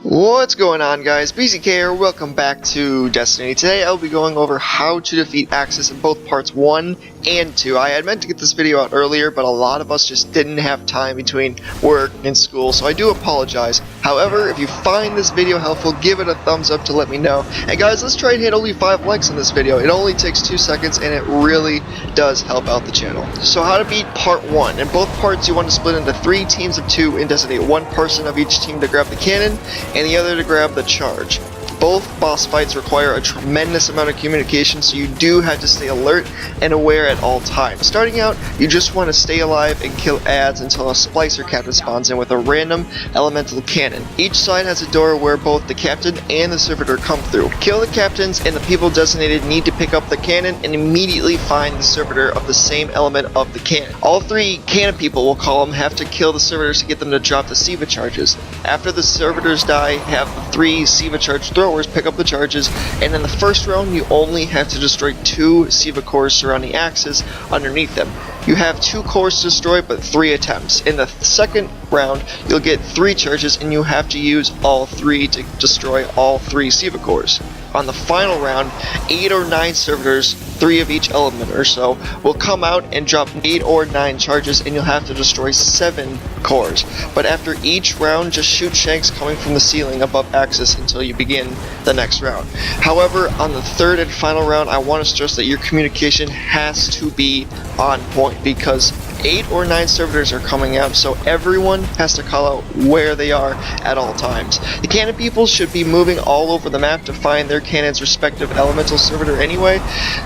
What's going on, guys? BZK here, welcome back to Destiny. Today I'll be going over how to defeat AKSIS in both parts 1 and 2. I had meant to get this video out earlier, but a lot of us just didn't have time between work and school, so I do apologize. However, if you find this video helpful, give it a thumbs up to let me know. And guys, let's try and hit only 5 likes in this video. It only takes 2 seconds and it really does help out the channel. So how to beat part 1. In both parts you want to split into 3 teams of 2 and designate one person of each team to grab the cannon and the other to grab the charge. Both boss fights require a tremendous amount of communication, so you do have to stay alert and aware at all times. Starting out, you just want to stay alive and kill ads until a splicer captain spawns in with a random elemental cannon. Each side has a door where both the captain and the servitor come through. Kill the captains, and the people designated need to pick up the cannon and immediately find the servitor of the same element of the cannon. All 3 cannon people, we'll call them, have to kill the servitors to get them to drop the SIVA charges. After the servitors die, have the 3 SIVA charge throwers pick up the charges, and in the first round you only have to destroy 2 SIVA cores surrounding AKSIS underneath them. You have 2 cores to destroy but 3 attempts. In the second round you'll get 3 charges and you have to use all 3 to destroy all 3 SIVA cores. On the final round, 8 or 9 servitors, 3 of each element or so, will come out and drop 8 or 9 charges and you'll have to destroy 7 cores. But after each round, just shoot shanks coming from the ceiling above AKSIS until you begin the next round. However, on the third and final round, I want to stress that your communication has to be on point because 8 or 9 servitors are coming out, so everyone has to call out where they are at all times. The cannon people should be moving all over the map to find their cannon's respective elemental servitor anyway,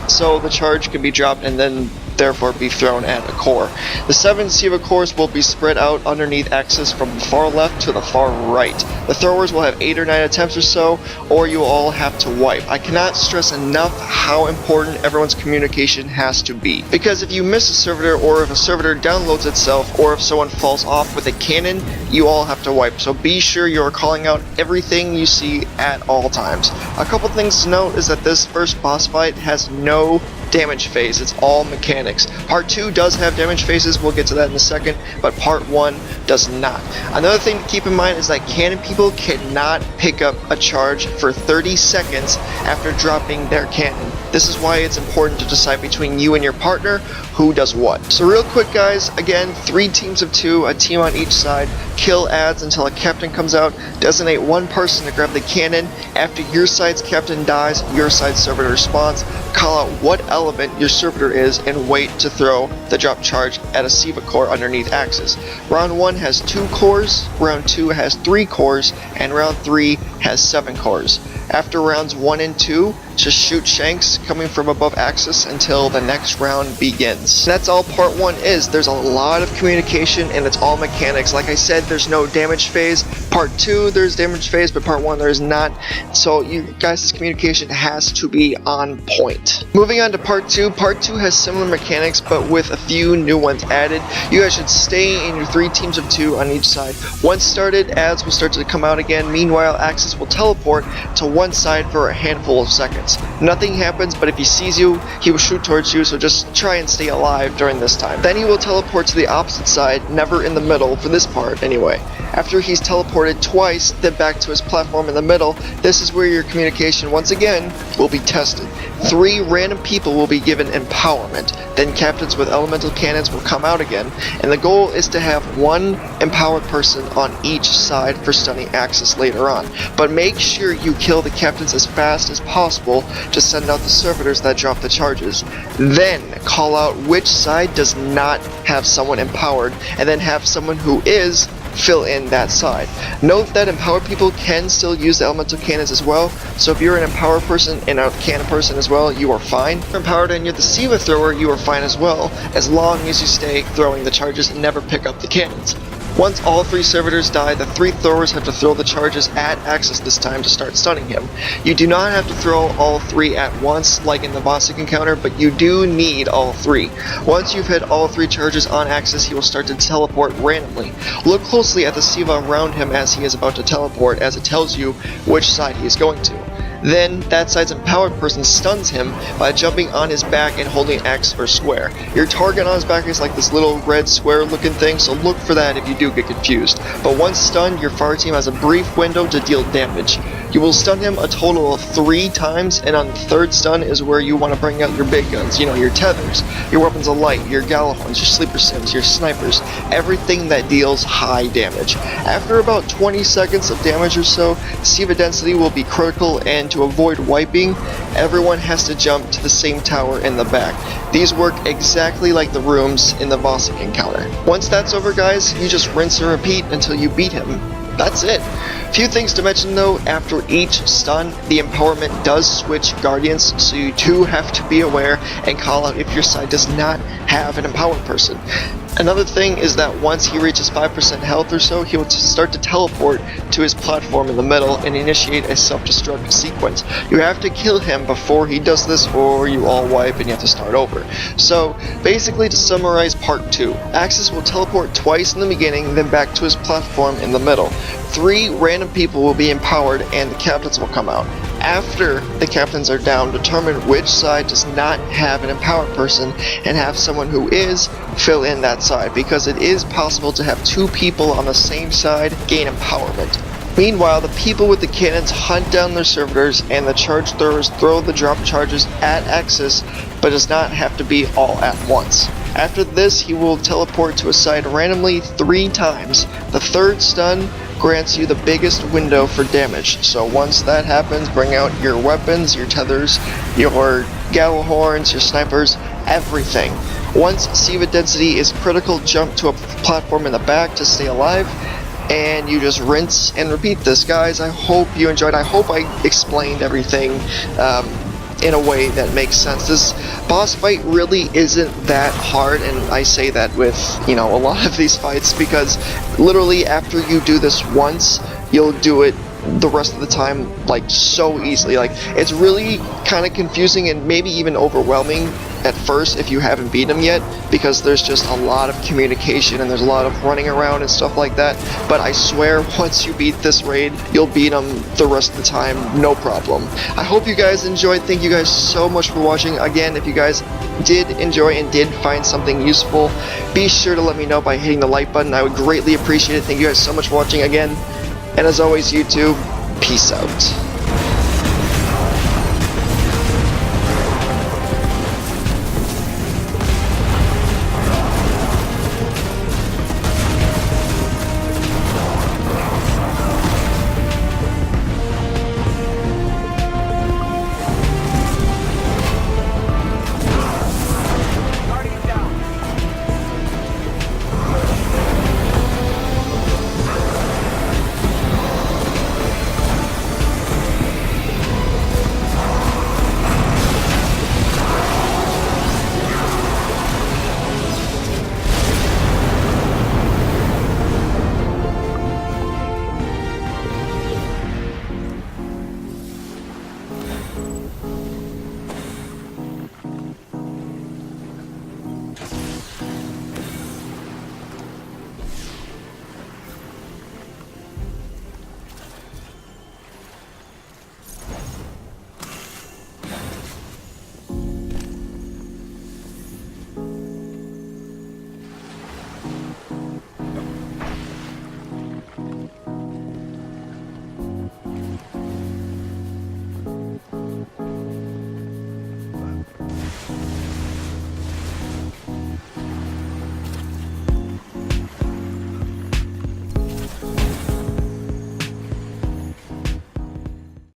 so the charge can be dropped and then therefore be thrown at a core. The 7 SIVA cores will be spread out underneath AKSIS from the far left to the far right. The throwers will have 8 or 9 attempts or so, or you will all have to wipe. I cannot stress enough how important everyone's communication has to be, because if you miss a servitor, or if a servitor downloads itself, or if someone falls off with a cannon, you all have to wipe. So be sure you are calling out everything you see at all times. A couple things to note is that this first boss fight has no damage phase, it's all mechanics. Part 2 does have damage phases, we'll get to that in a second, but part 1 does not. Another thing to keep in mind is that cannon people cannot pick up a charge for 30 seconds after dropping their cannon. This is why it's important to decide between you and your partner who does what. So real quick, guys, again, 3 teams of 2, a team on each side, kill ads until a captain comes out, designate one person to grab the cannon. After your side's captain dies, your side's servitor spawns, call out what element your servitor is and wait to throw the drop charge at a SIVA core underneath AKSIS. Round 1 has 2 cores, round 2 has 3 cores, and round 3 has 7 cores. After rounds 1 and 2, just shoot shanks coming from above AKSIS until the next round begins. That's all part 1 is. There's a lot of communication and it's all mechanics. Like I said, there's no damage phase. Part 2 there's damage phase, but part 1 there's not. So you guys' communication has to be on point. Moving on to part 2. Part 2 has similar mechanics but with a few new ones added. You guys should stay in your 3 teams of 2 on each side. Once started, ads will start to come out again. Meanwhile, AKSIS will teleport to one side for a handful of seconds. Nothing happens, but if he sees you, he will shoot towards you, so just try and stay alive during this time. Then he will teleport to the opposite side, never in the middle, for this part anyway. After he's teleported twice, then back to his platform in the middle, this is where your communication once again will be tested. 3 random people will be given empowerment, then captains with elemental cannons will come out again, and the goal is to have 1 empowered person on each side for stunning AKSIS later on. But make sure you kill the captains as fast as possible to send out the servitors that drop the charges. Then call out which side does not have someone empowered, and then have someone who is fill in that side. Note that empowered people can still use the elemental cannons as well, so if you're an empowered person and a cannon person as well, you are fine. If you're empowered and you're the SIVA thrower, you are fine as well, as long as you stay throwing the charges and never pick up the cannons. Once all 3 servitors die, the 3 throwers have to throw the charges at AKSIS this time to start stunning him. You do not have to throw all 3 at once like in the boss encounter, but you do need all 3. Once you've hit all 3 charges on AKSIS, he will start to teleport randomly. Look closely at the SIVA around him as he is about to teleport, as it tells you which side he is going to. Then that side's empowered person stuns him by jumping on his back and holding X or square. Your target on his back is like this little red square looking thing, so look for that if you do get confused. But once stunned, your fire team has a brief window to deal damage. You will stun him a total of 3 times, and on the 3rd stun is where you want to bring out your big guns, you know, your tethers, your weapons of light, your Galahorns, your sleeper sims, your snipers, everything that deals high damage. After about 20 seconds of damage or so, Siva density will be critical, and to avoid wiping, everyone has to jump to the same tower in the back. These work exactly like the rooms in the bossing encounter. Once that's over, guys, you just rinse and repeat until you beat him. That's it. Few things to mention though: after each stun, the empowerment does switch guardians, so you do have to be aware and call out if your side does not have an empowered person. Another thing is that once he reaches 5% health or so, he will start to teleport to his platform in the middle and initiate a self-destruct sequence. You have to kill him before he does this, or you all wipe and you have to start over. So basically, to summarize part 2, AKSIS will teleport twice in the beginning, then back to his platform in the middle. 3 random people will be empowered and the captains will come out. After the captains are down, determine which side does not have an empowered person and have someone who is fill in that side, because it is possible to have 2 people on the same side gain empowerment. Meanwhile, the people with the cannons hunt down their servitors, and the charge throwers throw the drop charges at AKSIS, but does not have to be all at once. After this, he will teleport to a side randomly 3 times. The 3rd stun grants you the biggest window for damage, so once that happens, bring out your weapons, your tethers, your Galahorns, your snipers, everything. Once Siva density is critical, jump to a platform in the back to stay alive, and you just rinse and repeat this, guys. I hope you enjoyed. I hope I explained everything in a way that makes sense. This boss fight really isn't that hard, and I say that with, you know, a lot of these fights, because literally after you do this once, you'll do it the rest of the time like so easily. Like, it's really kind of confusing and maybe even overwhelming at first if you haven't beat him yet, because there's just a lot of communication and there's a lot of running around and stuff like that. But I swear, once you beat this raid, you'll beat him the rest of the time, no problem. I hope you guys enjoyed. Thank you guys so much for watching. Again, if you guys did enjoy and did find something useful, be sure to let me know by hitting the like button. I would greatly appreciate it. Thank you guys so much for watching again. And as always, YouTube, peace out.